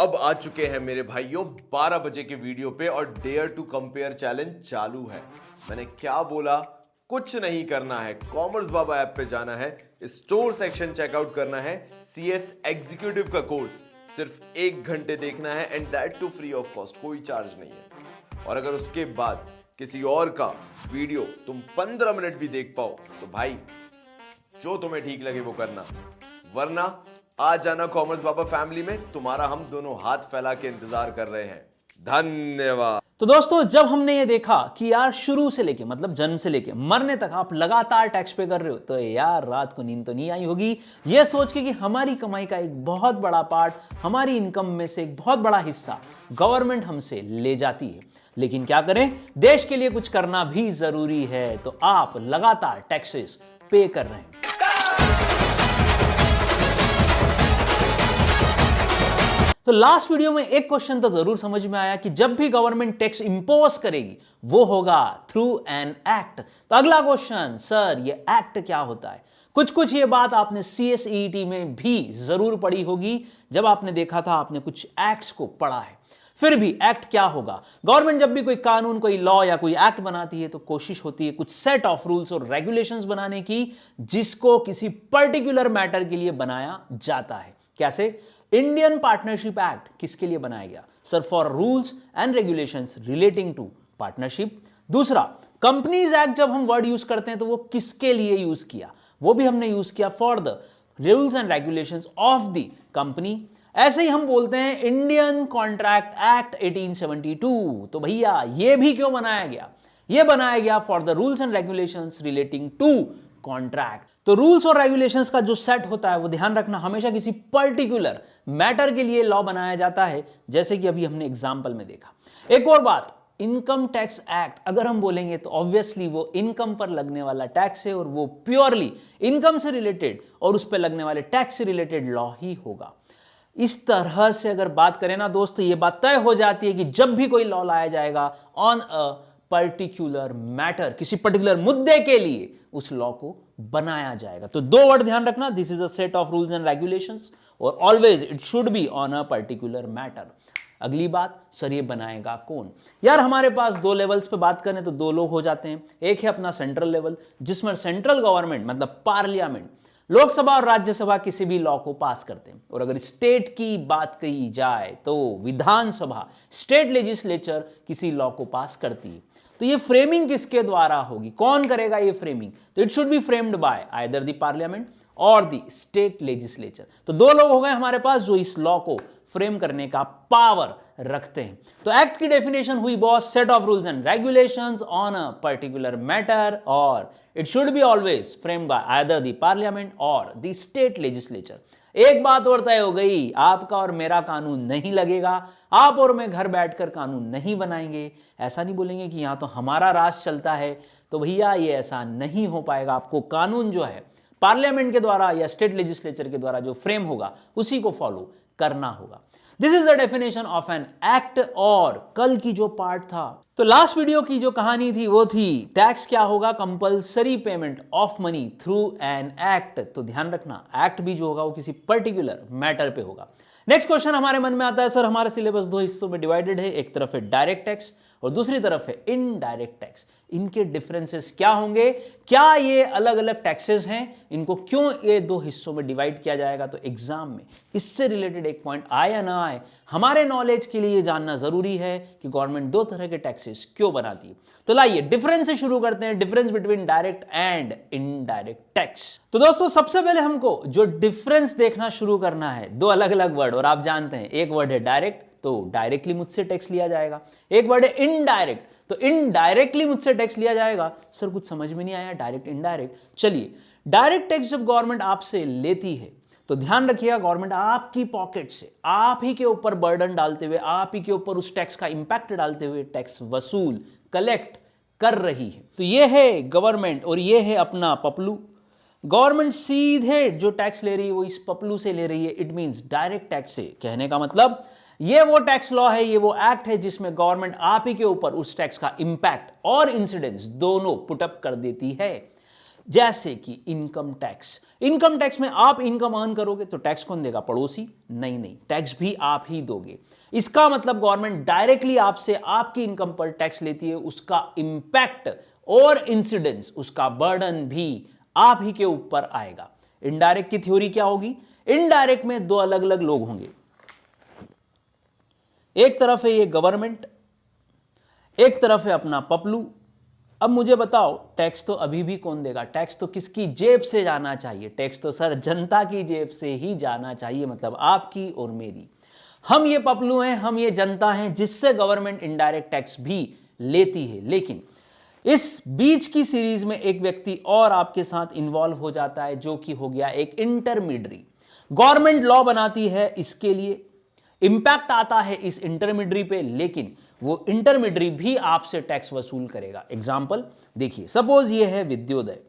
अब आ चुके हैं मेरे भाइयों 12 बजे के वीडियो पे और डेयर टू कंपेयर चैलेंज चालू है। मैंने क्या बोला? कुछ नहीं करना है, कॉमर्स बाबा ऐप पे जाना है, स्टोर सेक्शन चेकआउट करना है, सीएस एग्जीक्यूटिव का कोर्स सिर्फ 1 घंटे देखना है and that to free of cost, कोई चार्ज नहीं है। और अगर उसके बाद किसी और का वीडियो तुम 15 मिनट भी देख पाओ तो भाई जो तुम्हें ठीक लगे वो करना, वरना आ जाना कॉमर्स बाबा फैमिली में। तुम्हारा हम दोनों हाथ फैला के इंतजार कर रहे हैं। धन्यवाद। तो दोस्तों, जब हमने ये देखा कि यार शुरू से लेके मतलब जन्म से लेके मरने तक आप लगातार टैक्स पे कर रहे हो, तो यार रात को नींद तो नहीं आई होगी ये सोच के कि हमारी कमाई का एक बहुत बड़ा पार्ट, हमारी इनकम में से एक बहुत बड़ा हिस्सा गवर्नमेंट हमसे ले जाती है। लेकिन क्या करें, देश के लिए कुछ करना भी जरूरी है, तो आप लगातार टैक्सेस पे कर रहे हैं। तो लास्ट वीडियो में एक क्वेश्चन तो जरूर समझ में आया कि जब भी गवर्नमेंट टैक्स इंपोज करेगी वो होगा थ्रू एन एक्ट। तो अगला क्वेश्चन, सर ये एक्ट क्या होता है? कुछ ये बात आपने CSET में भी जरूर पढ़ी होगी, जब आपने देखा था, आपने कुछ एक्ट्स को पढ़ा है। फिर भी एक्ट क्या होगा? गवर्नमेंट जब भी कोई कानून, कोई लॉ या कोई एक्ट बनाती है तो कोशिश होती है कुछ सेट ऑफ रूल्स और रेगुलेशंस बनाने की, जिसको किसी पर्टिकुलर मैटर के लिए बनाया जाता है। कैसे? इंडियन पार्टनरशिप एक्ट किसके लिए बनाया गया? Sir, for rules and regulations relating to partnership. दूसरा, कंपनीज एक्ट जब हम वर्ड यूज करते हैं तो वो किसके लिए यूज किया? वो भी हमने यूज किया for the rules and regulations of the company. ऐसे ही हम बोलते हैं इंडियन कॉन्ट्रैक्ट एक्ट 1872। तो भैया ये भी क्यों बनाया गया? ये बनाया गया for the rules and regulations relating to contract. तो रूल्स और रेगुलेशंस का जो सेट होता है वो ध्यान रखना, हमेशा किसी पर्टिकुलर मैटर के लिए लॉ बनाया जाता है, जैसे कि अभी हमने एग्जांपल में देखा। एक और बात, इनकम टैक्स एक्ट अगर हम बोलेंगे तो ऑब्वियसली वो इनकम पर लगने वाला टैक्स है और वो प्योरली इनकम से रिलेटेड और उस पर लगने वाले टैक्स से रिलेटेड लॉ ही होगा। इस तरह से अगर बात करें ना दोस्तों, ये बात तय हो जाती है कि जब भी कोई लॉ लाया जाएगा ऑन अ पर्टिकुलर मैटर, किसी पर्टिकुलर मुद्दे के लिए उस लॉ को बनाया जाएगा। तो दो वर्ड ध्यान रखना, this is a set of rules and regulations और always it should be on a particular matter. अगली बात, सर ये बनाएगा कौन? यार हमारे पास दो लेवल्स पे बात करें तो दो लोग हो जाते हैं। एक है अपना सेंट्रल लेवल, जिसमें सेंट्रल गवर्नमेंट मतलब पार्लियामेंट, लोकसभा और राज्यसभा किसी भी लॉ को पास करते हैं। और अगर स्टेट की बात कही जाए तो विधानसभा, स्टेट लेजिस्लेचर किसी लॉ को पास करती है। तो ये फ्रेमिंग किसके द्वारा होगी? कौन करेगा ये फ्रेमिंग? तो it should B framed by either the parliament और द स्टेट लेजिस्लेचर। तो दो लोग हो गए हमारे पास जो इस लॉ को फ्रेम करने का पावर रखते हैं। तो एक्ट की डेफिनेशन हुई boss, set of rules and regulations on a particular matter और it should be always framed by either the parliament और द स्टेट लेजिस्लेचर। एक बात और तय हो गई, आपका और मेरा कानून नहीं लगेगा, आप और मैं घर बैठकर कानून नहीं बनाएंगे। ऐसा नहीं बोलेंगे कि यहां तो हमारा राज चलता है, तो भैया ये ऐसा नहीं हो पाएगा। आपको कानून जो है पार्लियामेंट के द्वारा या स्टेट लेजिस्लेचर के द्वारा जो फ्रेम होगा उसी को फॉलो करना होगा। This is the definition of an act. और कल की जो पार्ट था, तो लास्ट वीडियो की जो कहानी थी वो थी टैक्स क्या होगा, compulsory payment of money through an act. तो ध्यान रखना, एक्ट भी जो होगा वो किसी पर्टिकुलर मैटर पे होगा। नेक्स्ट क्वेश्चन हमारे मन में आता है, सर हमारा सिलेबस दो हिस्सों में डिवाइडेड है, एक तरफ है डायरेक्ट टैक्स और दूसरी तरफ है इनडायरेक्ट टैक्स। इनके डिफरेंसेस क्या होंगे? क्या ये अलग अलग टैक्सेस हैं? इनको क्यों ये दो हिस्सों में डिवाइड किया जाएगा? तो एग्जाम में इससे रिलेटेड एक पॉइंट आए या ना आए, हमारे नॉलेज के लिए जानना जरूरी है कि गवर्नमेंट दो तरह के टैक्सेस क्यों बनाती है। तो लाइए डिफरेंस से शुरू करते हैं, difference between direct and indirect tax. तो दोस्तों सबसे पहले हमको जो डिफरेंस देखना शुरू करना है, दो अलग अलग वर्ड, और आप जानते हैं एक वर्ड है डायरेक्ट, तो डायरेक्टली मुझसे टैक्स लिया जाएगा। एक वर्ड है इनडायरेक्ट, तो इनडायरेक्टली मुझसे टैक्स लिया जाएगा। सर कुछ समझ में नहीं आया, डायरेक्ट इनडायरेक्ट। चलिए, डायरेक्ट टैक्स जब गवर्नमेंट आपसे लेती है तो ध्यान रखिएगा, गवर्नमेंट आपकी पॉकेट से आप ही के ऊपर बर्डन डालते हुए, आप ही के ऊपर उस टैक्स का इंपैक्ट डालते हुए टैक्स वसूल कलेक्ट कर रही है। तो ये है गवर्नमेंट और ये है अपना पपलू। गवर्नमेंट सीधे जो टैक्स ले रही है वो इस पपलू से ले रही है, इट मींस डायरेक्ट टैक्स से। कहने का मतलब ये वो टैक्स लॉ है, ये वो एक्ट है जिसमें गवर्नमेंट आप ही के ऊपर उस टैक्स का इंपैक्ट और इंसिडेंस दोनों पुटअप कर देती है। जैसे कि इनकम टैक्स। इनकम टैक्स में आप इनकम अर्न करोगे तो टैक्स कौन देगा? पड़ोसी? नहीं, टैक्स भी आप ही दोगे। इसका मतलब गवर्नमेंट डायरेक्टली आपसे आपकी इनकम पर टैक्स लेती है, उसका इंपैक्ट और इंसिडेंस, उसका बर्डन भी आप ही के ऊपर आएगा। इनडायरेक्ट की थ्योरी क्या होगी? इनडायरेक्ट में दो अलग अलग लोग होंगे, एक तरफ है ये गवर्नमेंट, एक तरफ है अपना पपलू। अब मुझे बताओ, टैक्स तो अभी भी कौन देगा? टैक्स तो किसकी जेब से जाना चाहिए? टैक्स तो सर जनता की जेब से ही जाना चाहिए, मतलब आपकी और मेरी। हम ये पपलू हैं, हम ये जनता हैं जिससे गवर्नमेंट इनडायरेक्ट टैक्स भी लेती है। लेकिन इस बीच की सीरीज में एक व्यक्ति और आपके साथ इन्वॉल्व हो जाता है, जो कि हो गया एक इंटरमीडियरी। गवर्नमेंट लॉ बनाती है इसके लिए, इंपैक्ट आता है इस इंटरमीडियरी पे, लेकिन वो इंटरमीडियरी भी आपसे टैक्स वसूल करेगा। एग्जांपल देखिए, सपोज ये है विद्योदय,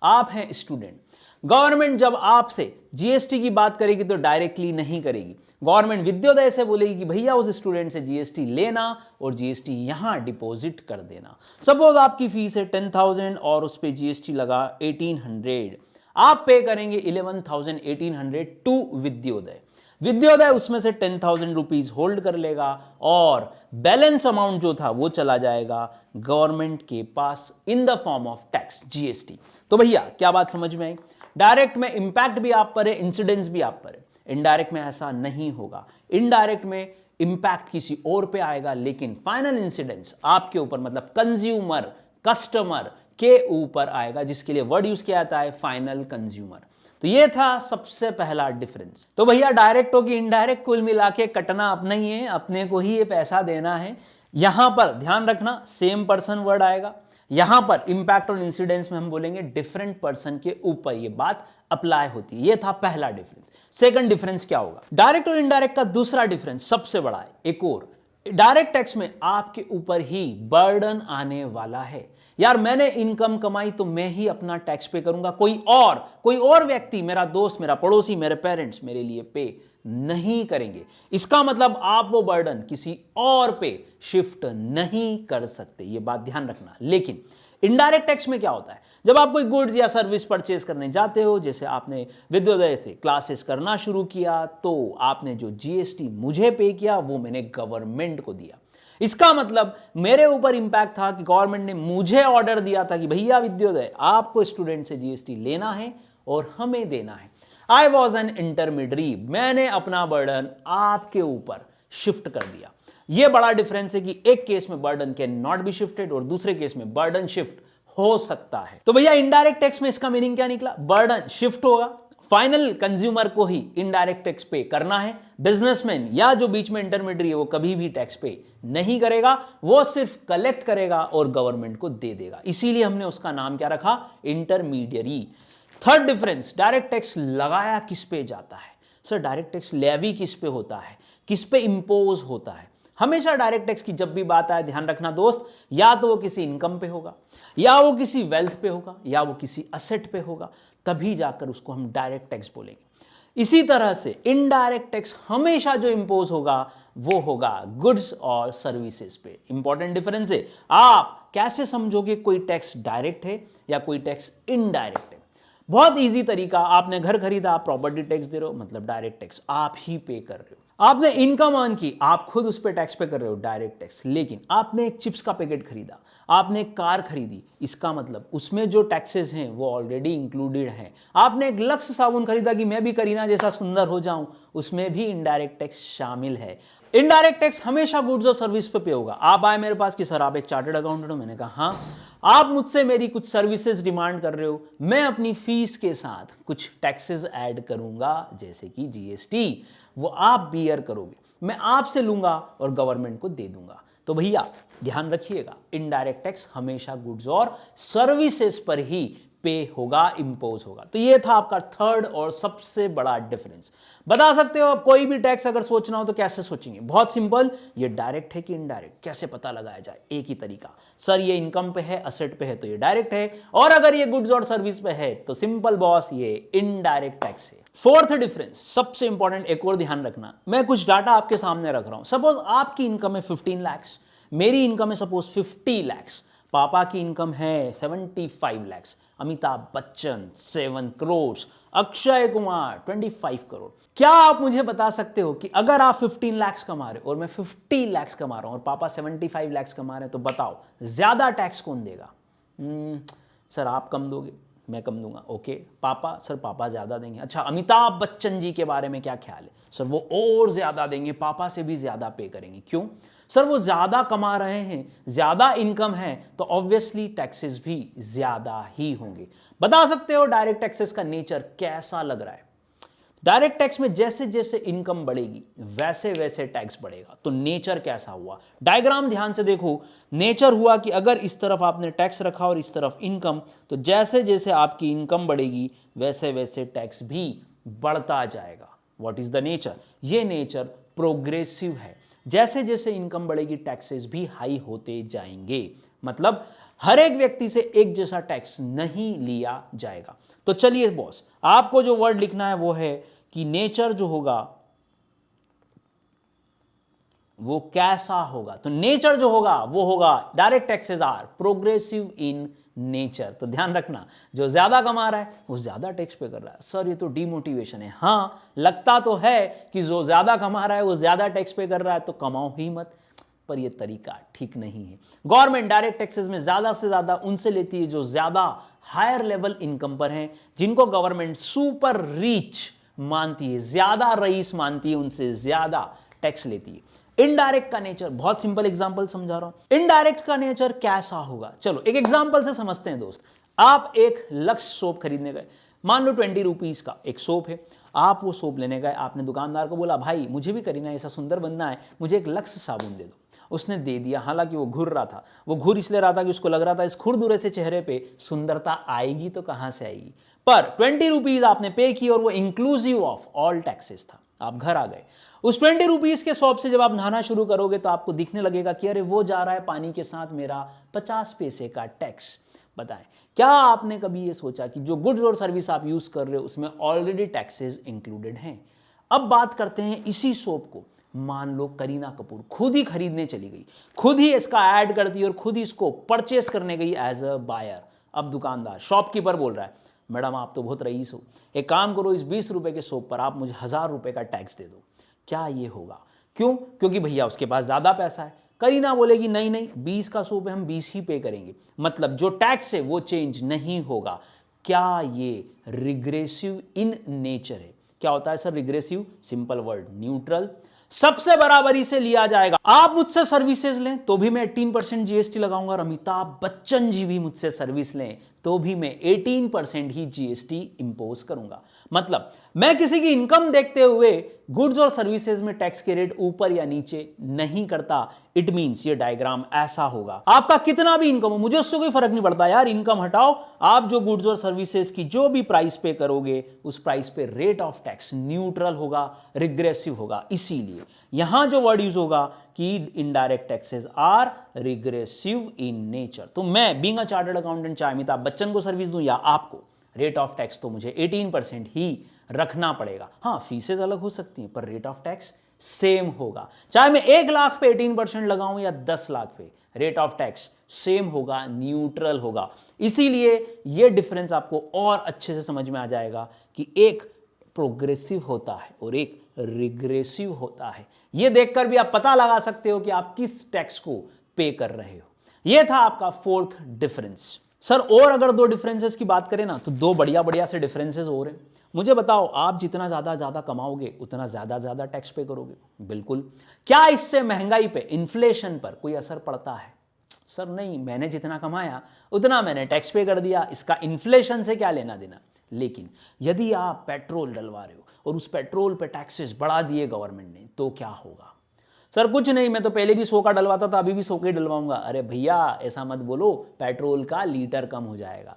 आप हैं स्टूडेंट। गवर्नमेंट जब आपसे जीएसटी की बात करेगी तो डायरेक्टली नहीं करेगी। गवर्नमेंट विद्योदय से बोलेगी कि भैया उस स्टूडेंट से जीएसटी लेना और जीएसटी यहां डिपॉजिट कर देना। सपोज आपकी फीस है 10,000 और उस पर जीएसटी लगा 1,800, आप पे करेंगे 11,1800 टू विद्योदय। विद्योदय उसमें से 10,000 रुपीज होल्ड कर लेगा और बैलेंस अमाउंट जो था वो चला जाएगा गवर्नमेंट के पास in the form of tax, GST. तो भैया क्या बात समझ में आई? डायरेक्ट में इंपैक्ट भी आप पर है, इंसिडेंस भी आप पर है। इनडायरेक्ट में ऐसा नहीं होगा। इनडायरेक्ट में इंपैक्ट किसी और पे आएगा, लेकिन फाइनल इंसिडेंस आपके ऊपर, मतलब कंज्यूमर, कस्टमर के ऊपर आएगा, जिसके लिए वर्ड यूज किया जाता है फाइनल कंज्यूमर। तो ये था सबसे पहला डिफरेंस। तो भैया डायरेक्ट हो कि इनडायरेक्ट, कुल मिला के कटना अपना ही है, अपने को ही ये पैसा देना है। यहां पर ध्यान रखना सेम पर्सन वर्ड आएगा, यहां पर इंपैक्ट और इंसिडेंस में हम बोलेंगे डिफरेंट पर्सन के ऊपर ये बात अप्लाई होती है। ये था पहला डिफरेंस। सेकंड डिफरेंस क्या होगा? डायरेक्ट और इनडायरेक्ट का दूसरा डिफरेंस सबसे बड़ा है एक और। डायरेक्ट टैक्स में आपके ऊपर ही बर्डन आने वाला है। यार मैंने इनकम कमाई तो मैं ही अपना टैक्स पे करूंगा, कोई और व्यक्ति, मेरा दोस्त, मेरा पड़ोसी, मेरे पेरेंट्स मेरे लिए पे नहीं करेंगे। इसका मतलब आप वो बर्डन किसी और पे शिफ्ट नहीं कर सकते, ये बात ध्यान रखना। लेकिन इनडायरेक्ट टैक्स में क्या होता है? जब आप कोई गुड्स या सर्विस परचेज करने जाते हो, जैसे आपने विद्योदय से क्लासेस करना शुरू किया, तो आपने जो जीएसटी मुझे पे किया वो मैंने गवर्नमेंट को दिया। इसका मतलब मेरे ऊपर इंपैक्ट था कि गवर्नमेंट ने मुझे ऑर्डर दिया था कि भैया विद्योदय आपको स्टूडेंट से जीएसटी लेना है और हमें देना है। आई वॉज एन इंटरमीडियरी, मैंने अपना बर्डन आपके ऊपर शिफ्ट कर दिया। यह बड़ा डिफरेंस है कि एक केस में burden can not be shifted और दूसरे केस में बर्डन शिफ्ट हो सकता है। तो भैया इनडायरेक्ट टैक्स में इसका मीनिंग क्या निकला? बर्डन शिफ्ट होगा, फाइनल कंज्यूमर को ही इनडायरेक्ट टैक्स पे करना है। बिजनेसमैन या जो बीच में इंटरमीडियरी है वो कभी भी टैक्स पे नहीं करेगा, वो सिर्फ कलेक्ट करेगा और गवर्नमेंट को दे देगा। इसीलिए हमने उसका नाम क्या रखा? Intermediary. Third difference, direct tax लगाया किस पे जाता है? सर डायरेक्ट टैक्स लेवी किस पे होता है, किस पे इंपोज होता है? हमेशा डायरेक्ट टैक्स की जब भी बात आए ध्यान रखना दोस्त, या तो वो किसी इनकम पे होगा, या वो किसी वेल्थ पे होगा, या वो किसी असेट पे होगा, तभी जाकर उसको हम डायरेक्ट टैक्स बोलेंगे। इसी तरह से इनडायरेक्ट टैक्स हमेशा जो इंपोज होगा वो होगा गुड्स और सर्विसेज पे। इंपॉर्टेंट डिफरेंस है। आप कैसे समझोगे कोई टैक्स डायरेक्ट है या कोई टैक्स इनडायरेक्ट है? बहुत इजी तरीका, आपने घर खरीदा, आप प्रॉपर्टी टैक्स दे रहे हो, मतलब डायरेक्ट टैक्स आप ही पे कर रहे हो। आपने इनकम अर्न की, आप खुद उस पर टैक्स पे कर रहे हो, डायरेक्ट टैक्स। लेकिन आपने एक चिप्स का पैकेट खरीदा, आपने एक कार खरीदी, इसका मतलब उसमें जो टैक्सेस हैं वो ऑलरेडी इंक्लूडेड हैं। आपने एक लक्स साबुन खरीदा कि मैं भी करीना जैसा सुंदर हो जाऊं, उसमें भी इनडायरेक्ट टैक्स शामिल है। इनडायरेक्ट टैक्स हमेशा गुड्स और सर्विस पे होगा। आप आए मेरे पास कि सर आप एक चार्टर्ड अकाउंटेंट हो, मैंने कहा हाँ। आप मुझसे मेरी कुछ सर्विसेज डिमांड कर रहे हो, मैं अपनी फीस के साथ कुछ टैक्सेस ऐड करूंगा, जैसे कि जीएसटी, वो आप बियर करोगे, मैं आपसे लूंगा और गवर्नमेंट को दे दूंगा। तो भैया ध्यान रखिएगा, इनडायरेक्ट टैक्स हमेशा गुड्स और सर्विसेज पर ही पे होगा, इंपोज होगा। तो ये था आपका थर्ड और सबसे बड़ा डिफरेंस। बता सकते हो आप कोई भी टैक्स अगर सोचना हो तो कैसे सोचेंगे? बहुत सिंपल, ये डायरेक्ट है कि इनडायरेक्ट, कैसे पता लगाया जाए? एक ही तरीका, सर ये इनकम पे है, असेट पे है तो ये डायरेक्ट है, और अगर ये गुड्स और सर्विस पे है तो सिंपल बॉस ये इनडायरेक्ट टैक्स है। फोर्थ डिफरेंस सबसे इंपॉर्टेंट, एक और ध्यान रखना, मैं कुछ डाटा आपके सामने रख रहा हूं। सपोज आपकी इनकम है 15 लाख, मेरी इनकम है सपोज 50 लाख, पापा की इनकम है 75 lakhs, अमिताभ बच्चन 7 करोड़, अक्षय कुमार 25 करोड़। क्या आप मुझे बता सकते हो कि अगर आप 15 lakhs कमा रहे हो और मैं 50 lakhs कमा रहा हूं और पापा 75 lakhs कमा रहे हैं, तो बताओ ज्यादा टैक्स कौन देगा? सर आप कम दोगे, मैं कम दूंगा। ओके पापा, सर पापा ज्यादा देंगे। अच्छा अमिताभ बच्चन जी के बारे में क्या ख्याल है? सर वो और ज्यादा देंगे, पापा से भी ज्यादा पे करेंगे। क्यों? सर वो ज्यादा कमा रहे हैं, ज्यादा इनकम है, तो ऑब्वियसली टैक्सेस भी ज्यादा ही होंगे। बता सकते हो डायरेक्ट टैक्सेस का नेचर कैसा लग रहा है? डायरेक्ट टैक्स में जैसे जैसे इनकम बढ़ेगी वैसे वैसे टैक्स बढ़ेगा। तो नेचर कैसा हुआ? डायग्राम ध्यान से देखो। नेचर हुआ कि अगर इस तरफ आपने टैक्स रखा और इस तरफ इनकम, तो जैसे जैसे आपकी इनकम बढ़ेगी वैसे वैसे टैक्स भी बढ़ता जाएगा। What is the nature? ये नेचर प्रोग्रेसिव है। जैसे जैसे इनकम बढ़ेगी टैक्सेस भी हाई होते जाएंगे। मतलब हर एक व्यक्ति से एक जैसा टैक्स नहीं लिया जाएगा। तो चलिए बॉस, आपको जो वर्ड लिखना है वो है कि नेचर जो होगा वो कैसा होगा। तो नेचर जो होगा वो होगा direct taxes are progressive in nature. तो ध्यान रखना, जो ज्यादा कमा रहा है वो ज्यादा टैक्स पे कर रहा है। सर ये तो डिमोटिवेशन है। हां लगता तो है कि जो ज्यादा कमा रहा है वो ज्यादा टैक्स पे कर रहा है, तो कमाओ ही मत, पर यह तरीका ठीक नहीं है। गवर्नमेंट डायरेक्ट टैक्सेस में ज्यादा से ज्यादा उनसे लेती है जो ज्यादा हायर लेवल इनकम पर हैं, जिनको गवर्नमेंट सुपर रिच मानती है, ज्यादा रईस मानती है, उनसे ज्यादा टैक्स लेती है। इनडायरेक्ट का नेचर, बहुत सिंपल एग्जांपल समझा रहा हूं। इनडायरेक्ट का नेचर कैसा होगा? चलो एक एग्जांपल से समझते हैं दोस्त। आप एक लक्स सोप खरीदने गए, मान लो 20 रुपीज का एक सोप है। आप वो सोप लेने गए, आपने दुकानदार को बोला भाई मुझे भी करीना ऐसा सुंदर बनना है, मुझे एक लक्स साबुन दे दो। उसने दे दिया। हालांकि वो घुर रहा था, वो घुर इसलिए रहा था कि उसको लग रहा था इस खुरदुरे से चेहरे पे सुंदरता आएगी तो कहां से आएगी। पर 20 रुपीज आपने पे की और वो इंक्लूसिव ऑफ ऑल टैक्सेस था। आप घर आ गए, उस 20 रुपीज के शॉप से जब आप नहाना शुरू करोगे तो आपको दिखने लगेगा कि अरे वो जा रहा है पानी के साथ मेरा 50 पैसे का टैक्स। बताएं, क्या आपने कभी ये सोचा कि जो गुड्स और सर्विस आप यूज कर रहे हो उसमें ऑलरेडी टैक्सेस इंक्लूडेड हैं? अब बात करते हैं इसी सोप को। मान लो करीना कपूर खुद ही खरीदने चली गई, खुद ही इसका ऐड करती और खुद ही इसको परचेस करने गई एज अ बायर। अब दुकानदार शॉपकीपर बोल रहा है मैडम आप तो बहुत रईस हो, एक काम करो इस 20 रुपए के सोप पर आप मुझे 1000 रुपए का टैक्स दे दो। क्या ये होगा? क्यों? क्योंकि भैया उसके पास ज्यादा पैसा है। करीना बोलेगी नहीं नहीं 20 का सोप है, हम 20 ही पे करेंगे। मतलब जो टैक्स है वो चेंज नहीं होगा। क्या ये रिग्रेसिव इन नेचर है? क्या होता है sir regressive? Simple word neutral. सबसे बराबरी से लिया जाएगा। आप मुझसे सर्विसेज लें तो भी मैं 18% जीएसटी लगाऊंगा और अमिताभ बच्चन जी भी मुझसे सर्विस लें तो भी मैं 18% ही जीएसटी इंपोज करूंगा। मतलब मैं किसी की इनकम देखते हुए गुड्स और सर्विसेज में टैक्स के रेट ऊपर या नीचे नहीं करता। इट मींस ये डायग्राम ऐसा होगा। आपका कितना भी इनकम हो मुझे उससे कोई फर्क नहीं पड़ता यार, इनकम हटाओ। आप जो गुड्स और सर्विसेज की जो भी प्राइस पे करोगे उस प्राइस पे रेट ऑफ टैक्स न्यूट्रल होगा, रिग्रेसिव होगा। इसीलिए यहां जो वर्ड यूज होगा कि indirect taxes are regressive in nature. तो मैं बीइंग अ चार्टर्ड अकाउंटेंट चाहे अमिताभ बच्चन को सर्विस दूं या आपको, रेट ऑफ टैक्स तो मुझे 18% ही रखना पड़ेगा। हाँ फीसेज अलग हो सकती हैं पर रेट ऑफ टैक्स सेम होगा। चाहे मैं 1 लाख पे 18% लगाऊं या 10 लाख पे, रेट ऑफ टैक्स सेम होगा, न्यूट्रल होगा। इसीलिए यह डिफरेंस आपको और अच्छे से समझ में आ जाएगा कि एक प्रोग्रेसिव होता है और एक रिग्रेसिव होता है। यह देखकर भी आप पता लगा सकते हो कि आप किस टैक्स को पे कर रहे हो। यह था आपका फोर्थ डिफरेंस। सर और अगर 2 डिफरेंसेस की बात करें ना तो 2 बढ़िया बढ़िया से डिफरेंसेस और हैं। मुझे बताओ आप जितना ज्यादा कमाओगे उतना ज्यादा टैक्स पे करोगे? बिल्कुल। क्या इससे महंगाई पे, इन्फ्लेशन पर कोई असर पड़ता है? सर नहीं, मैंने जितना कमाया उतना मैंने टैक्स पे कर दिया, इसका इन्फ्लेशन से क्या लेना देना। लेकिन यदि आप पेट्रोल डलवा रहे हो और उस पेट्रोल पे टैक्सेस बढ़ा दिए गवर्नमेंट ने तो क्या होगा? सर कुछ नहीं, मैं तो पहले भी 100 का डलवाता था, अभी भी 100 का ही डलवाऊंगा। अरे भैया ऐसा मत बोलो, पेट्रोल का लीटर कम हो जाएगा।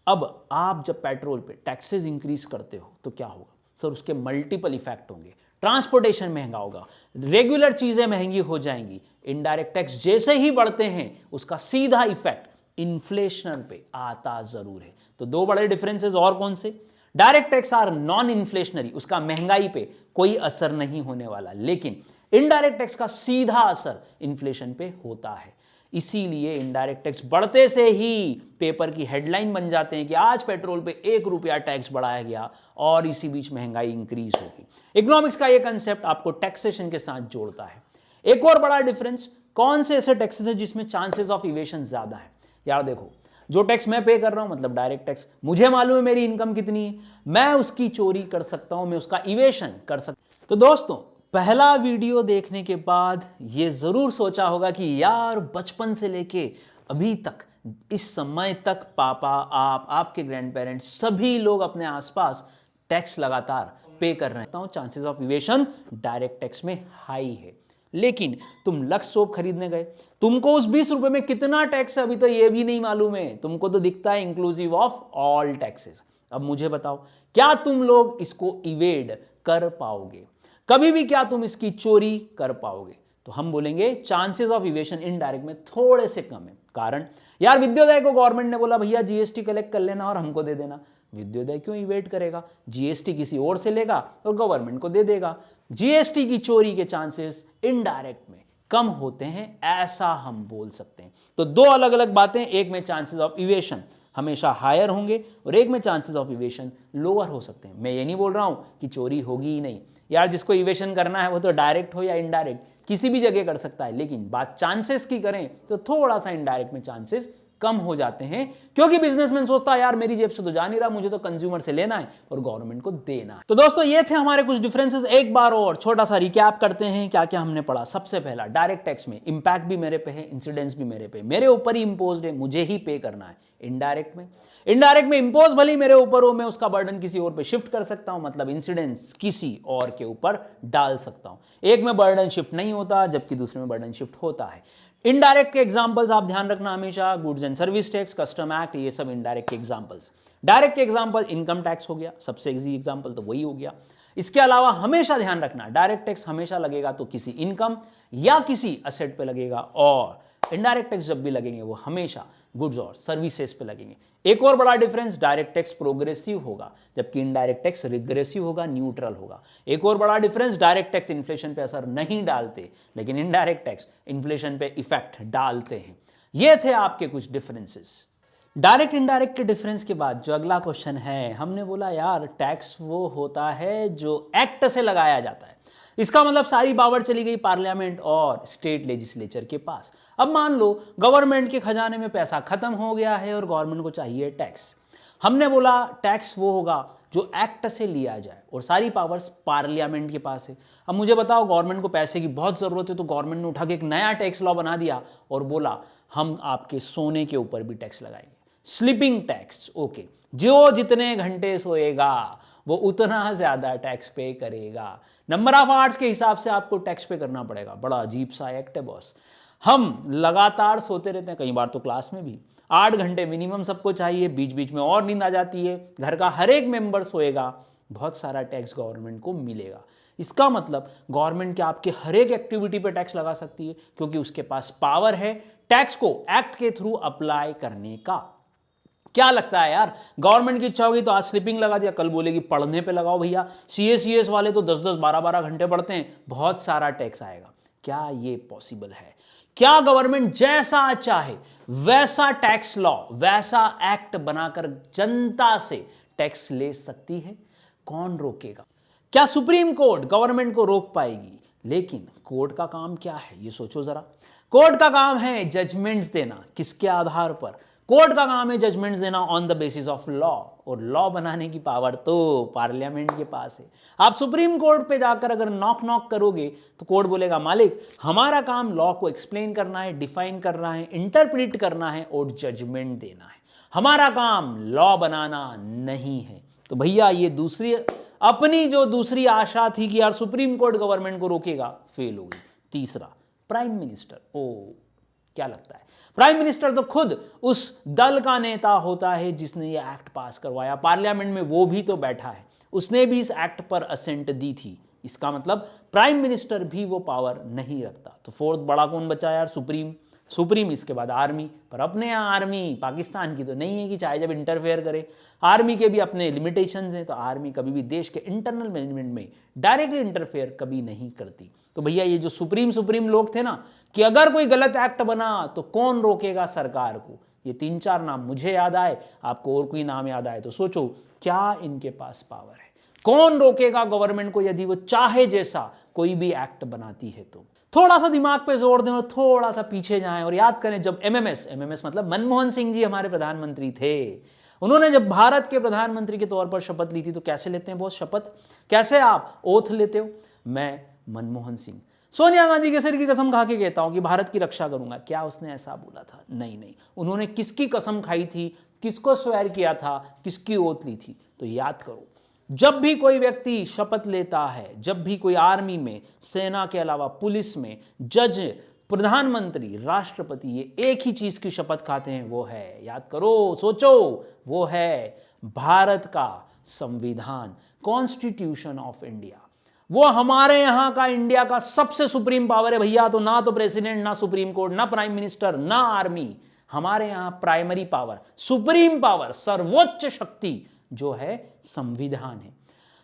अब आप जब पेट्रोल पे टैक्सेस इंक्रीज करते हो तो क्या होगा? सर उसके मल्टीपल इफेक्ट होंगे। ट्रांसपोर्टेशन महंगा होगा, रेगुलर चीजें महंगी हो जाएंगी। इनडायरेक्ट टैक्स जैसे ही बढ़ते हैं उसका सीधा इफेक्ट इन्फ्लेशन पे आता जरूर है। तो 2 बड़े डिफरेंसेस और कौन से? Direct tax are non inflationary, उसका महंगाई पे कोई असर नहीं होने वाला, लेकिन इनडायरेक्ट टैक्स का सीधा असर इन्फ्लेशन पे होता है। इसीलिए इनडायरेक्ट टैक्स बढ़ते से ही पेपर की हेडलाइन बन जाते हैं कि आज पेट्रोल पे 1 रुपया टैक्स बढ़ाया गया और इसी बीच महंगाई इंक्रीज होगी। इकोनॉमिक्स का ये कंसेप्ट आपको टैक्सेशन के साथ जोड़ता है। एक और बड़ा डिफरेंस, कौन से ऐसे टैक्सेस हैं जिसमें चांसेस ऑफ इवेशन ज्यादा है? यार देखो, जो टैक्स मैं पे कर रहा हूं मतलब डायरेक्ट टैक्स, मुझे मालूम है मेरी इनकम कितनी है, मैं उसकी चोरी कर सकता हूं, मैं उसका इवेशन कर सकता हूं। तो दोस्तों, पहला वीडियो देखने के बाद ये जरूर सोचा होगा कि यार बचपन से लेके अभी तक, इस समय तक पापा, आप, आपके ग्रैंड पेरेंट्स, सभी लोग अपने आसपास टैक्स लगातार पे कर रहे हैं, chances of evasion direct tax में हाई है। लेकिन तुम लक्स सोप खरीदने गए, तुमको उस 20 रुपए में कितना टैक्स है अभी तो ये भी नहीं मालूम है, तुमको तो दिखता है इंक्लूसिव ऑफ ऑल टैक्सेस। अब मुझे बताओ, क्या तुम लोग इसको इवेड कर पाओगे? कभी भी क्या तुम इसकी चोरी कर पाओगे? तो हम बोलेंगे चांसेस ऑफ इवेशन इनडायरेक्ट में थोड़े से कम है। कारण, यार विद्योदय को गवर्नमेंट ने बोला भैया जीएसटी कलेक्ट कर लेना और हमको दे देना। विद्योदय क्यों इवेट करेगा? जीएसटी किसी और से लेगा और गवर्नमेंट को दे देगा। जीएसटी की चोरी के चांसेस इनडायरेक्ट में कम होते हैं, ऐसा हम बोल सकते हैं। तो दो अलग अलग बातें, एक में चांसेस ऑफ इवेशन हमेशा हायर होंगे और एक में चांसेस ऑफ इवेशन लोअर हो सकते हैं। मैं ये नहीं बोल रहा हूं कि चोरी होगी ही नहीं। यार जिसको इवेशन करना है वो तो डायरेक्ट हो या इनडायरेक्ट किसी भी जगह कर सकता है, लेकिन बात चांसेस की करें तो थोड़ा सा इनडायरेक्ट में चांसेस कम हो जाते हैं, क्योंकि बिजनेसमैन सोचता है यार मेरी जेब से तो जा नहीं रहा, मुझे तो कंज्यूमर से लेना है और गवर्नमेंट को देना है। तो दोस्तों ये थे हमारे कुछ डिफरेंसेस। एक बार और छोटा सा रिकैप करते हैं क्या क्या हमने पढ़ा। सबसे पहला, डायरेक्ट टैक्स में इंपैक्ट भी मेरे पे है, इंसिडेंस भी मेरे पे, मेरे ऊपर ही इंपोज्ड है, मुझे ही पे करना है। इनडायरेक्ट में इंपोज भले मेरे ऊपर हो, मैं उसका बर्डन किसी और पे शिफ्ट कर सकता हूं, मतलब इंसिडेंस किसी और के ऊपर डाल सकता हूं। एक में बर्डन शिफ्ट नहीं होता जबकि दूसरे में बर्डन शिफ्ट होता है। इनडायरेक्ट के एग्जांपल्स आप ध्यान रखना हमेशा, goods and service tax, custom act, ये सब इनडायरेक्ट के एग्जांपल्स। डायरेक्ट के एग्जांपल इनकम टैक्स हो गया, सबसे इजी एग्जांपल तो वही हो गया। इसके अलावा हमेशा ध्यान रखना, डायरेक्ट टैक्स हमेशा लगेगा तो किसी इनकम या किसी असेट पे लगेगा, और इनडायरेक्ट टैक्स जब भी लगेंगे वो हमेशा गुड्स और सर्विसेज पे लगेंगे। एक और बड़ा डिफरेंस, डायरेक्ट टैक्स प्रोग्रेसिव होगा जबकि इनडायरेक्ट टैक्स रिग्रेसिव होगा, न्यूट्रल होगा। एक और बड़ा डिफरेंस, डायरेक्ट टैक्स इन्फ्लेशन पे असर नहीं डालते लेकिन इनडायरेक्ट टैक्स इन्फ्लेशन पे इफेक्ट डालते हैं। ये थे आपके कुछ डिफरेंसेस। डायरेक्ट इनडायरेक्ट के डिफरेंस के बाद जो अगला क्वेश्चन है, हमने बोला यार टैक्स वो होता है जो एक्ट से लगाया जाता है, इसका मतलब सारी पावर चली गई पार्लियामेंट और स्टेट लेजिस्लेचर के पास। अब मान लो गवर्नमेंट के खजाने में पैसा खत्म हो गया है और गवर्नमेंट को चाहिए टैक्स। हमने बोला टैक्स वो होगा जो एक्ट से लिया जाए और सारी पावर्स पार्लियामेंट के पास है। अब मुझे बताओ, गवर्नमेंट को पैसे की बहुत जरूरत है तो गवर्नमेंट ने उठा के एक नया टैक्स लॉ बना दिया और बोला हम आपके सोने के ऊपर भी टैक्स लगाएंगे, स्लीपिंग टैक्स। ओके, जो जितने घंटे सोएगा वो उतना ज्यादा टैक्स पे करेगा, नंबर ऑफ आवर्स के हिसाब से आपको टैक्स पे करना पड़ेगा। बड़ा अजीब सा एक्ट है बॉस। हम लगातार सोते रहते हैं, कई बार तो क्लास में भी 8 घंटे मिनिमम सबको चाहिए, बीच बीच में और नींद आ जाती है, घर का हर एक मेंबर सोएगा, बहुत सारा टैक्स गवर्नमेंट को मिलेगा। इसका मतलब गवर्नमेंट क्या आपके हर एक एक्टिविटी पे टैक्स लगा सकती है क्योंकि उसके पास पावर है टैक्स को एक्ट के थ्रू अप्लाई करने का। क्या लगता है यार, गवर्नमेंट की इच्छा होगी तो आज स्लीपिंग लगा दिया, कल बोलेगी पढ़ने पे लगाओ भैया। सीएस वाले तो 10-10, 12-12 घंटे पढ़ते हैं, बहुत सारा टैक्स आएगा। क्या ये पॉसिबल है? क्या गवर्नमेंट जैसा चाहे वैसा टैक्स लॉ, वैसा एक्ट बनाकर जनता से टैक्स ले सकती है? कौन रोकेगा? क्या सुप्रीम कोर्ट गवर्नमेंट को रोक पाएगी? लेकिन कोर्ट का काम क्या है ये सोचो जरा। कोर्ट का काम है जजमेंट्स देना। किसके आधार पर? कोर्ट का काम है जजमेंट्स देना on the basis of law, और लॉ बनाने की पावर तो पार्लियामेंट के पास है। आप सुप्रीम कोर्ट पे जाकर अगर नॉक करोगे तो कोर्ट बोलेगा मालिक हमारा काम लॉ को एक्सप्लेन करना है, डिफाइन करना है, इंटरप्रिट करना है और जजमेंट देना है, हमारा काम लॉ बनाना नहीं है। तो भैया ये दूसरी अपनी जो दूसरी आशा थी कि यार सुप्रीम कोर्ट गवर्नमेंट को रोकेगा, फेल हो गई। तीसरा, प्राइम मिनिस्टर। क्या लगता है? प्राइम मिनिस्टर तो खुद उस दल का नेता होता है जिसने ये एक्ट पास करवाया, पार्लियामेंट में वो भी तो बैठा है, उसने भी इस एक्ट पर असेंट दी थी। इसका मतलब प्राइम मिनिस्टर भी वो पावर नहीं रखता। तो फोर्थ बड़ा कौन बचा यार? सुप्रीम। सुप्रीम, इसके बाद आर्मी। पर अपने यहाँ आर्मी पाकिस्तान की तो नहीं है कि चाहे जब इंटरफेयर करे। आर्मी के भी अपने लिमिटेशंस हैं, तो आर्मी कभी भी देश के इंटरनल मैनेजमेंट में डायरेक्टली इंटरफेयर कभी नहीं करती। तो भैया ये जो सुप्रीम लोग थे ना, कि अगर कोई गलत एक्ट बना तो कौन रोकेगा सरकार को, ये 3-4 नाम मुझे याद आए, आपको और कोई नाम याद आए तो सोचो क्या इनके पास पावर है, कौन रोकेगा गवर्नमेंट को यदि वो चाहे जैसा कोई भी एक्ट बनाती है। तो थोड़ा सा दिमाग पे जोर दें और थोड़ा सा पीछे जाएं और याद करें, जब एमएमएस मतलब मनमोहन सिंह जी हमारे प्रधानमंत्री थे, उन्होंने जब भारत के प्रधानमंत्री के तौर पर शपथ ली थी, तो कैसे लेते हैं बॉस शपथ, कैसे आप ओथ लेते हो? मैं मनमोहन सिंह सोनिया गांधी के सिर की कसम खा के कहता हूं कि भारत की रक्षा करूंगा। क्या उसने ऐसा बोला था? नहीं। उन्होंने किसकी कसम खाई थी, किसको स्वेर किया था, किसकी ओथ ली थी? तो याद करो, जब भी कोई व्यक्ति शपथ लेता है, जब भी कोई आर्मी में, सेना के अलावा पुलिस में, जज, प्रधानमंत्री, राष्ट्रपति, ये एक ही चीज की शपथ खाते हैं, वो है, याद करो, सोचो, वो है भारत का संविधान, कॉन्स्टिट्यूशन ऑफ इंडिया। वो हमारे यहां का इंडिया का सबसे सुप्रीम पावर है भैया। तो ना तो प्रेसिडेंट, ना सुप्रीम कोर्ट, ना प्राइम मिनिस्टर, ना आर्मी, हमारे यहां प्राइमरी पावर, सुप्रीम पावर, सर्वोच्च शक्ति जो है संविधान है।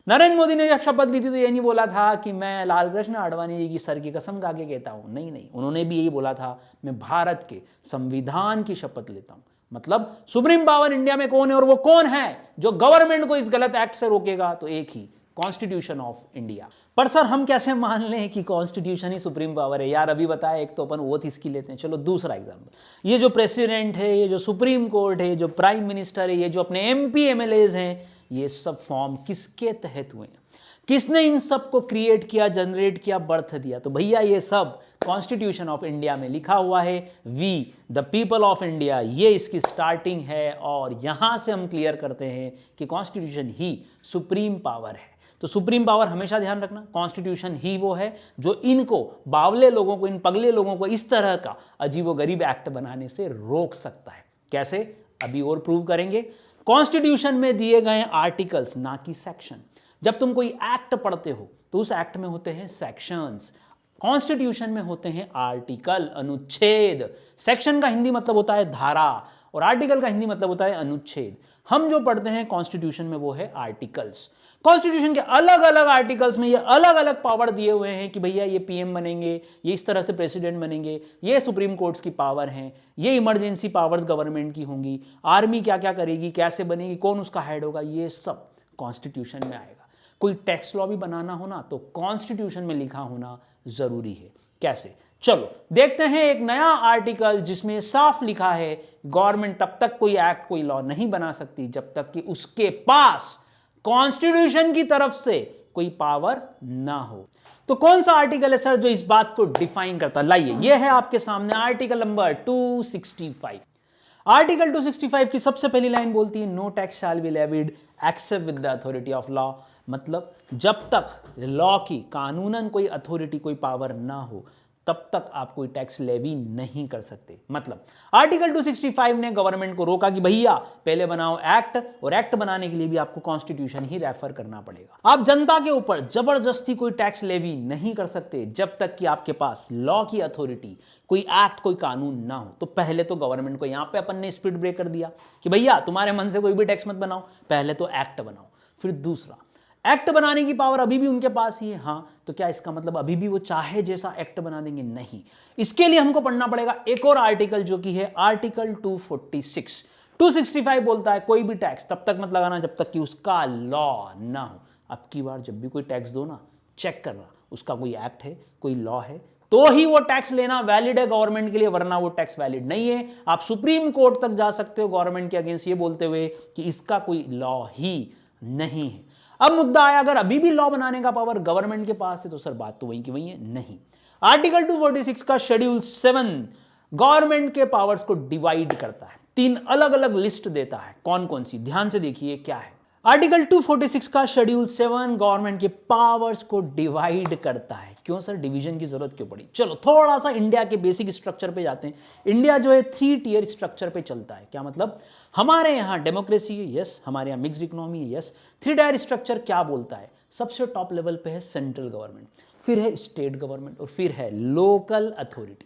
नरेंद्र मोदी ने जब शपथ ली थी तो ये नहीं बोला था कि मैं लाल कृष्ण आडवाणी जी की सर की कसम खा के कहता हूं, नहीं, उन्होंने भी यही बोला था, मैं भारत के संविधान की शपथ लेता हूं। मतलब सुप्रीम पावर इंडिया में कौन है, और वो कौन है जो गवर्नमेंट को इस गलत एक्ट से रोकेगा? तो एक ही, कॉन्स्टिट्यूशन ऑफ इंडिया। पर सर हम कैसे मान लें कि कॉन्स्टिट्यूशन ही सुप्रीम पावर है यार? अभी बताया, एक तो अपन ओथ इसकी लेते हैं। चलो दूसरा एग्जांपल, ये जो प्रेसिडेंट है, ये जो सुप्रीम कोर्ट है, जो प्राइम मिनिस्टर है, ये जो अपने एमपी एमएलएज हैं, ये सब फॉर्म किसके तहत हुए हैं? किसने इन सब को क्रिएट किया, जनरेट किया, बर्थ दिया? तो भैया ये सब कॉन्स्टिट्यूशन ऑफ इंडिया में लिखा हुआ है, we the people of India, ये इसकी स्टार्टिंग है। और यहां से हम क्लियर करते हैं कि कॉन्स्टिट्यूशन ही सुप्रीम पावर है। तो सुप्रीम पावर हमेशा ध्यान रखना, कॉन्स्टिट्यूशन ही वो है जो इनको, बावले लोगों को, इन पगले लोगों को इस तरह का अजीबोगरीब एक्ट बनाने से रोक सकता है। कैसे? अभी और प्रूव करेंगे। कॉन्स्टिट्यूशन में दिए गए आर्टिकल्स, ना कि सेक्शन। जब तुम कोई एक्ट पढ़ते हो तो उस एक्ट में होते हैं सेक्शंस, कॉन्स्टिट्यूशन में होते हैं आर्टिकल, अनुच्छेद। सेक्शन का हिंदी मतलब होता है धारा और आर्टिकल का हिंदी मतलब होता है अनुच्छेद। हम जो पढ़ते हैं कॉन्स्टिट्यूशन में वो है आर्टिकल्स। कॉन्स्टिट्यूशन के अलग अलग आर्टिकल्स में ये अलग अलग पावर दिए हुए हैं कि भैया ये पीएम बनेंगे, ये इस तरह से प्रेसिडेंट बनेंगे, ये सुप्रीम कोर्ट्स की पावर हैं, ये इमरजेंसी पावर्स गवर्नमेंट की होंगी, आर्मी क्या क्या करेगी, कैसे बनेगी, कौन उसका हेड होगा, ये सब कॉन्स्टिट्यूशन में आएगा। कोई टैक्स लॉ भी बनाना हो ना तो कॉन्स्टिट्यूशन में लिखा होना जरूरी है। कैसे? चलो देखते हैं एक नया आर्टिकल जिसमें साफ लिखा है गवर्नमेंट तब तक कोई एक्ट, कोई लॉ नहीं बना सकती जब तक कि उसके पास कॉन्स्टिट्यूशन की तरफ से कोई पावर ना हो। तो कौन सा आर्टिकल है सर जो इस बात को डिफाइन करता है? लाइए, यह है आपके सामने आर्टिकल नंबर 265। आर्टिकल 265 की सबसे पहली लाइन बोलती है no tax shall be levied except with the authority of law. मतलब जब तक लॉ की, कानूनन कोई अथॉरिटी, कोई पावर ना हो तब तक आप कोई टैक्स लेवी नहीं कर सकते। मतलब आर्टिकल 265 ने गवर्नमेंट को रोका कि भैया पहले बनाओ एक्ट, और एक्ट बनाने के लिए भी आपको कॉन्स्टिट्यूशन ही रेफर करना पड़ेगा। आप जनता के ऊपर जबरदस्ती कोई टैक्स लेवी नहीं कर सकते जब तक कि आपके पास लॉ की अथॉरिटी, कोई एक्ट, कोई कानून ना हो। तो पहले तो गवर्नमेंट को यहां पे अपन ने स्पीड ब्रेकर दिया कि भैया तुम्हारे मन से कोई भी टैक्स मत बनाओ, पहले तो एक्ट बनाओ। फिर दूसरा, एक्ट बनाने की पावर अभी भी उनके पास ही है। हाँ, तो क्या इसका मतलब अभी भी वो चाहे जैसा एक्ट बना देंगे? नहीं। इसके लिए हमको पढ़ना पड़ेगा एक और आर्टिकल जो कि है आर्टिकल 246। 265 बोलता है कोई भी टैक्स तब तक मत लगाना जब तक कि उसका लॉ ना हो। अब की बार जब भी कोई टैक्स दो ना, चेक करना उसका कोई एक्ट है, कोई लॉ है, तो ही वो टैक्स लेना वैलिड है गवर्नमेंट के लिए, वरना वो टैक्स वैलिड नहीं है। आप सुप्रीम कोर्ट तक जा सकते हो गवर्नमेंट के अगेंस्ट ये बोलते हुए कि इसका कोई लॉ ही नहीं है। अब मुद्दा आया, अगर अभी भी लॉ बनाने का पावर गवर्नमेंट के पास है तो सर बात तो वहीं की वहीं है। नहीं, आर्टिकल 246 का शेड्यूल 7 गवर्नमेंट के पावर्स को डिवाइड करता है, 3 अलग अलग लिस्ट देता है। कौन कौन सी? ध्यान से देखिए क्या है। आर्टिकल 246 का शेड्यूल 7 गवर्नमेंट के पावर्स को डिवाइड करता है। क्यों सर, डिवीजन की जरूरत क्यों पड़ी? चलो थोड़ा सा इंडिया के बेसिक स्ट्रक्चर पे जाते हैं। इंडिया जो है 3 टियर स्ट्रक्चर पे चलता है। क्या मतलब? हमारे यहां डेमोक्रेसी है, यस, हमारे यहां मिक्स्ड इकोनॉमी है, यस। 3 टायर स्ट्रक्चर क्या बोलता है? सबसे टॉप लेवल पे है सेंट्रल गवर्नमेंट, फिर है स्टेट गवर्नमेंट और फिर है लोकल अथॉरिटी।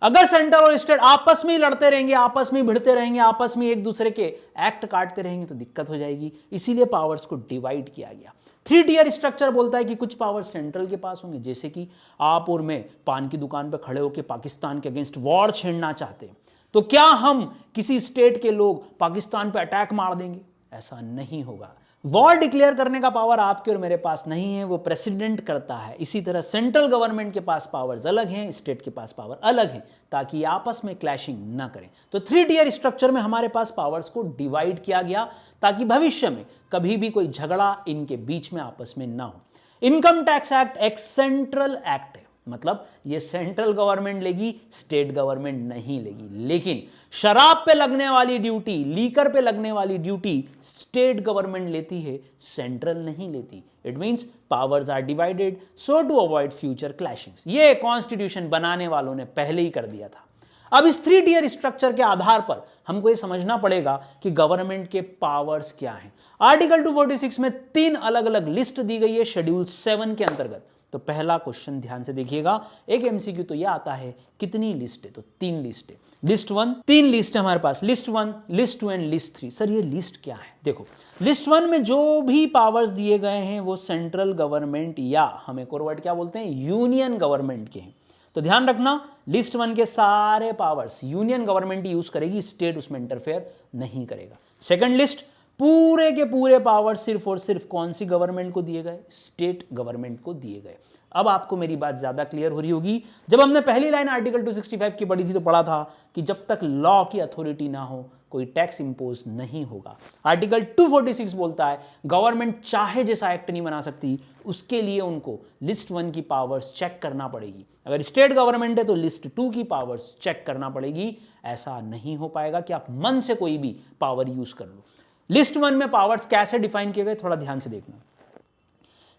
अगर सेंटर और स्टेट आपस में ही लड़ते रहेंगे, आपस में भिड़ते रहेंगे, आपस में एक दूसरे के एक्ट काटते रहेंगे तो दिक्कत हो जाएगी। इसीलिए पावर्स को डिवाइड किया गया। 3 टियर स्ट्रक्चर बोलता है कि कुछ पावर सेंट्रल के पास होंगे, जैसे कि आप और मैं पान की दुकान पर खड़े होकर पाकिस्तान के अगेंस्ट वॉर छेड़ना चाहते हैं, तो क्या हम किसी स्टेट के लोग पाकिस्तान पर अटैक मार देंगे? ऐसा नहीं होगा। वॉर डिक्लेयर करने का पावर आपके और मेरे पास नहीं है, वो प्रेसिडेंट करता है। इसी तरह सेंट्रल गवर्नमेंट के पास पावर्स अलग हैं, स्टेट के पास पावर अलग हैं, ताकि आपस में क्लैशिंग ना करें। तो 3 टियर स्ट्रक्चर में हमारे पास पावर्स को डिवाइड किया गया ताकि भविष्य में कभी भी कोई झगड़ा इनके बीच में आपस में ना हो। इनकम टैक्स एक्ट एक सेंट्रल एक्ट है, मतलब ये सेंट्रल गवर्नमेंट लेगी, स्टेट गवर्नमेंट नहीं लेगी। लेकिन शराब पे लगने वाली ड्यूटी, लीकर पे लगने वाली ड्यूटी स्टेट गवर्नमेंट लेती है, सेंट्रल नहीं लेती। It means powers are divided so to avoid future clashings. ये कॉन्स्टिट्यूशन बनाने वालों ने पहले ही कर दिया था। अब इस 3 टियर स्ट्रक्चर के आधार पर हमको ये समझना पड़ेगा कि गवर्नमेंट के पावर्स क्या हैं। आर्टिकल 246 में 3 अलग अलग लिस्ट दी गई है शेड्यूल 7 के अंतर्गत। तो पहला क्वेश्चन ध्यान से देखिएगा, एक एमसीक्यू तो यह आता है कितनी लिस्ट है, तो 3 लिस्ट है। लिस्ट 1, 3 लिस्ट है हमारे पास, list 1, list 2 and list 3। Sir ये लिस्ट क्या है? देखो, लिस्ट 1 में जो भी पावर्स दिए गए हैं वो सेंट्रल गवर्नमेंट या हम एक और वर्ड क्या बोलते हैं, यूनियन गवर्नमेंट के हैं। तो ध्यान रखना, लिस्ट 1 के सारे पावर्स यूनियन गवर्नमेंट यूज करेगी, स्टेट उसमें इंटरफेयर नहीं करेगा। सेकंड लिस्ट, पूरे के पूरे पावर सिर्फ और सिर्फ कौन सी गवर्नमेंट को दिए गए, स्टेट गवर्नमेंट को दिए गए। अब आपको मेरी बात ज्यादा क्लियर हो रही होगी। जब हमने पहली लाइन आर्टिकल 265 की पढ़ी थी तो पढ़ा था कि जब तक लॉ की अथॉरिटी ना हो कोई टैक्स इंपोज नहीं होगा। आर्टिकल 246 बोलता है गवर्नमेंट चाहे जैसा एक्ट नहीं बना सकती, उसके लिए उनको लिस्ट 1 की पावर्स चेक करना पड़ेगी। अगर स्टेट गवर्नमेंट है तो लिस्ट 2 की पावर्स चेक करना पड़ेगी। ऐसा नहीं हो पाएगा कि आप मन से कोई भी पावर यूज कर लो। लिस्ट 1 में पावर्स कैसे डिफाइन किए गए, थोड़ा ध्यान से देखना।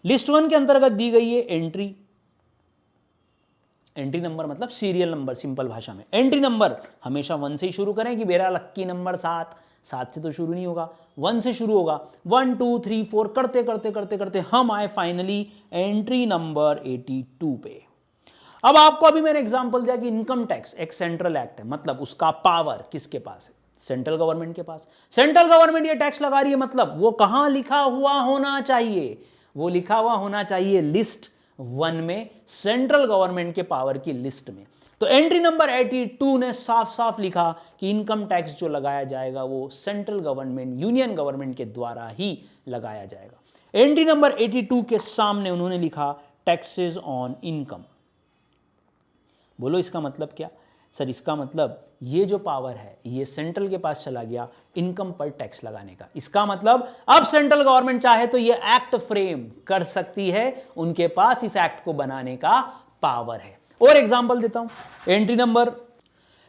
लिस्ट 1 के अंतर्गत दी गई है एंट्री नंबर, मतलब सीरियल नंबर सिंपल भाषा में। एंट्री नंबर हमेशा 1 से ही शुरू करें कि मेरा लक्की नंबर 7 से तो शुरू नहीं होगा, 1 से शुरू होगा। 1 2 3 4 करते करते करते करते हम आए फाइनली एंट्री नंबर 82 पे। अब आपको अभी मैंने एग्जांपल दिया कि इनकम टैक्स एक सेंट्रल एक्ट है, मतलब उसका पावर किसके पास है, सेंट्रल गवर्नमेंट के पास। सेंट्रल गवर्नमेंट ये टैक्स लगा रही है, मतलब वो कहां लिखा हुआ होना चाहिए, वो लिखा हुआ होना चाहिए लिस्ट 1 में, सेंट्रल गवर्नमेंट के पावर की लिस्ट में। तो एंट्री नंबर 82 ने साफ साफ लिखा कि इनकम टैक्स जो लगाया जाएगा वो सेंट्रल गवर्नमेंट, यूनियन गवर्नमेंट के द्वारा ही लगाया जाएगा। एंट्री नंबर 82 के सामने उन्होंने लिखा टैक्सेस ऑन इनकम। बोलो इसका मतलब क्या? सर इसका मतलब ये जो पावर है ये सेंट्रल के पास चला गया इनकम पर टैक्स लगाने का। इसका मतलब अब सेंट्रल गवर्नमेंट चाहे तो ये एक्ट फ्रेम कर सकती है, उनके पास इस एक्ट को बनाने का पावर है। और एग्जांपल देता हूं, एंट्री नंबर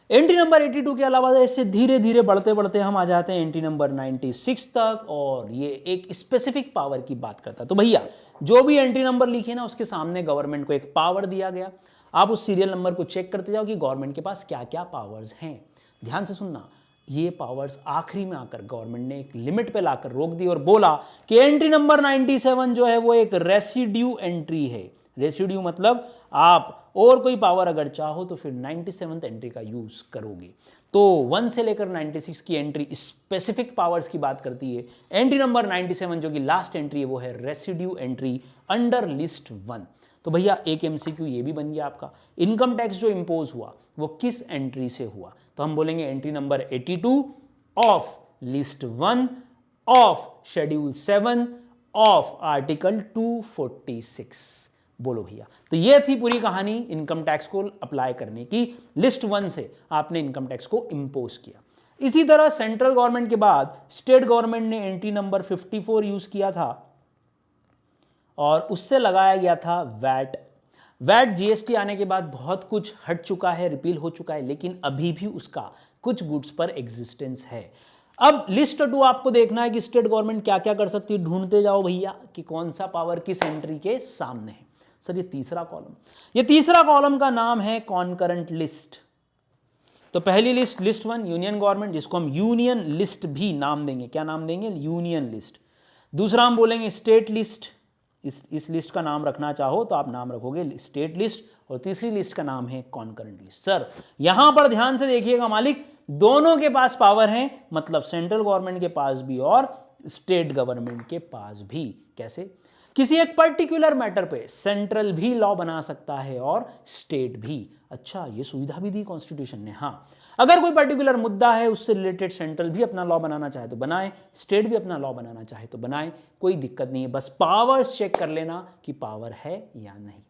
82 के अलावा ऐसे धीरे धीरे बढ़ते बढ़ते हम आ जाते हैं एंट्री नंबर 96 तक, और ये एक स्पेसिफिक पावर की बात करता है। तो भैया जो भी एंट्री नंबर लिखे ना उसके सामने गवर्नमेंट को एक पावर दिया गया। आप उस सीरियल नंबर को चेक करते जाओ कि गवर्नमेंट के पास क्या क्या पावर्स हैं। ध्यान से सुनना, ये पावर्स आखिरी में आकर गवर्नमेंट ने एक लिमिट पे लाकर रोक दी और बोला कि एंट्री नंबर 97 जो है वो एक रेसिड्यू एंट्री है। रेसिड्यू मतलब आप और कोई पावर अगर चाहो तो फिर 97th एंट्री का यूज करोगे। तो 1 से लेकर 96 की एंट्री स्पेसिफिक पावर्स की बात करती है। एंट्री नंबर 97 जो कि लास्ट एंट्री है वो है रेसिड्यू एंट्री अंडर लिस्ट 1। तो भैया एक एमसीक्यू ये भी बन गया आपका, इनकम टैक्स जो इंपोज हुआ वो किस एंट्री से हुआ? तो हम बोलेंगे entry number 82 of list 1 of schedule 7 of article 246। बोलो भैया। तो ये थी पूरी कहानी इनकम टैक्स को अप्लाई करने की। लिस्ट 1 से आपने इनकम टैक्स को इंपोज किया। इसी तरह सेंट्रल गवर्नमेंट के बाद स्टेट गवर्नमेंट ने एंट्री नंबर 54 यूज किया था और उससे लगाया गया था वैट जीएसटी आने के बाद बहुत कुछ हट चुका है, रिपील हो चुका है, लेकिन अभी भी उसका कुछ गुड्स पर एग्जिस्टेंस है। अब लिस्ट 2 आपको देखना है कि स्टेट गवर्नमेंट क्या क्या कर सकती है। ढूंढते जाओ भैया कि कौन सा पावर किस एंट्री के सामने है। सर ये तीसरा कॉलम का नाम है कॉन्करेंट लिस्ट। तो पहली लिस्ट, लिस्ट 1 यूनियन गवर्नमेंट, जिसको हम यूनियन लिस्ट भी नाम देंगे। क्या नाम देंगे? Union list. दूसरा हम बोलेंगे स्टेट लिस्ट, इस लिस्ट का नाम रखना चाहो तो आप नाम रखोगे स्टेट लिस्ट, और तीसरी लिस्ट का नाम है कॉन्करेंट लिस्ट। सर यहां पर ध्यान से देखिएगा मालिक, दोनों के पास पावर है, मतलब सेंट्रल गवर्नमेंट के पास भी और स्टेट गवर्नमेंट के पास भी। कैसे? किसी एक पर्टिकुलर मैटर पे सेंट्रल भी लॉ बना सकता है और स्टेट भी। अच्छा, ये सुविधा भी दी कॉन्स्टिट्यूशन ने। हाँ, अगर कोई पर्टिकुलर मुद्दा है उससे रिलेटेड सेंट्रल भी अपना लॉ बनाना चाहे तो बनाए, स्टेट भी अपना लॉ बनाना चाहे तो बनाए, कोई दिक्कत नहीं है। बस पावर्स चेक कर लेना कि पावर है या नहीं।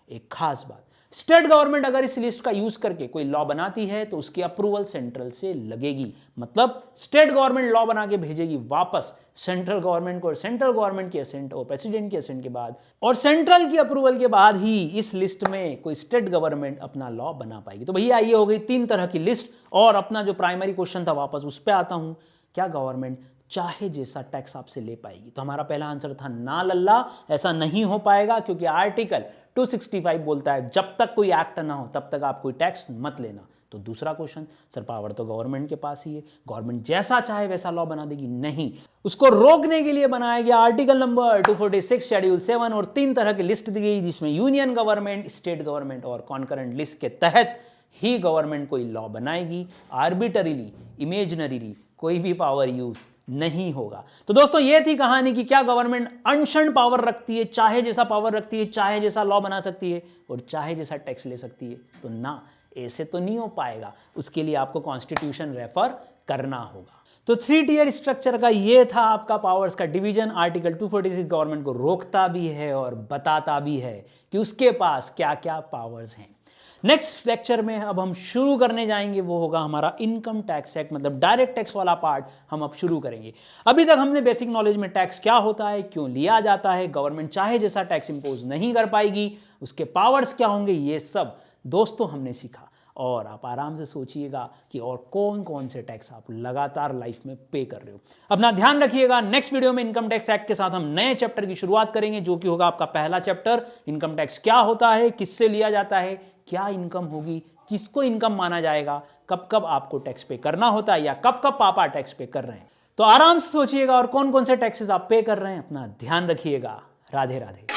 एक खास बात, स्टेट गवर्नमेंट अगर इस लिस्ट का यूज करके कोई लॉ बनाती है तो उसकी अप्रूवल सेंट्रल से लगेगी, मतलब स्टेट गवर्नमेंट लॉ बना के भेजेगी वापस सेंट्रल गवर्नमेंट को, और सेंट्रल गवर्नमेंट की असेंट और प्रेसिडेंट की असेंट के बाद और सेंट्रल की अप्रूवल के बाद ही इस लिस्ट में कोई स्टेट गवर्नमेंट अपना लॉ बना पाएगी। तो भैया ये हो गई 3 तरह की लिस्ट, और अपना जो प्राइमरी क्वेश्चन था वापस उस पर आता हूं, क्या गवर्नमेंट चाहे जैसा टैक्स आपसे ले पाएगी? तो हमारा पहला आंसर था ना लल्ला, ऐसा नहीं हो पाएगा, क्योंकि आर्टिकल 265 बोलता है जब तक कोई एक्ट ना हो तब तक आप कोई टैक्स मत लेना। तो दूसरा क्वेश्चन, सर पावर तो गवर्नमेंट के पास ही है, गवर्नमेंट जैसा चाहे वैसा लॉ बना देगी? नहीं, उसको रोकने के लिए बनाया गया आर्टिकल नंबर 246 शेड्यूल 7, और 3 तरह की लिस्ट दी गई जिसमें यूनियन गवर्नमेंट, स्टेट गवर्नमेंट और कॉन्करेंट लिस्ट के तहत ही गवर्नमेंट कोई लॉ बनाएगी। आर्बिटरीली, इमेजिनरीली कोई भी पावर यूज नहीं होगा। तो दोस्तों ये थी कहानी कि क्या गवर्नमेंट अनशन पावर रखती है, चाहे जैसा पावर रखती है, चाहे जैसा लॉ बना सकती है और चाहे जैसा टैक्स ले सकती है? तो ना, ऐसे तो नहीं हो पाएगा। उसके लिए आपको कॉन्स्टिट्यूशन रेफर करना होगा। तो 3 टियर स्ट्रक्चर का ये था आपका पावर्स का डिवीजन। आर्टिकल 246 गवर्नमेंट को रोकता भी है और बताता भी है कि उसके पास क्या क्या पावर्स हैं। नेक्स्ट लेक्चर में अब हम शुरू करने जाएंगे, वो होगा हमारा इनकम टैक्स एक्ट, मतलब डायरेक्ट टैक्स वाला पार्ट हम अब शुरू करेंगे। अभी तक हमने बेसिक नॉलेज में टैक्स क्या होता है, क्यों लिया जाता है, गवर्नमेंट चाहे जैसा टैक्स इंपोज नहीं कर पाएगी, उसके पावर्स क्या होंगे, ये सब दोस्तों हमने सीखा। और आप आराम से सोचिएगा कि और कौन कौन से टैक्स आप लगातार लाइफ में पे कर रहे हो। अपना ध्यान रखिएगा। नेक्स्ट वीडियो में इनकम टैक्स एक्ट के साथ हम नए चैप्टर की शुरुआत करेंगे, जो कि होगा आपका पहला चैप्टर, इनकम टैक्स क्या होता है, किससे लिया जाता है, क्या इनकम होगी, किसको इनकम माना जाएगा, कब कब आपको टैक्स पे करना होता है या कब कब पापा टैक्स पे कर रहे हैं। तो आराम से सोचिएगा और कौन कौन से टैक्सेस आप पे कर रहे हैं। अपना ध्यान रखिएगा। राधे राधे।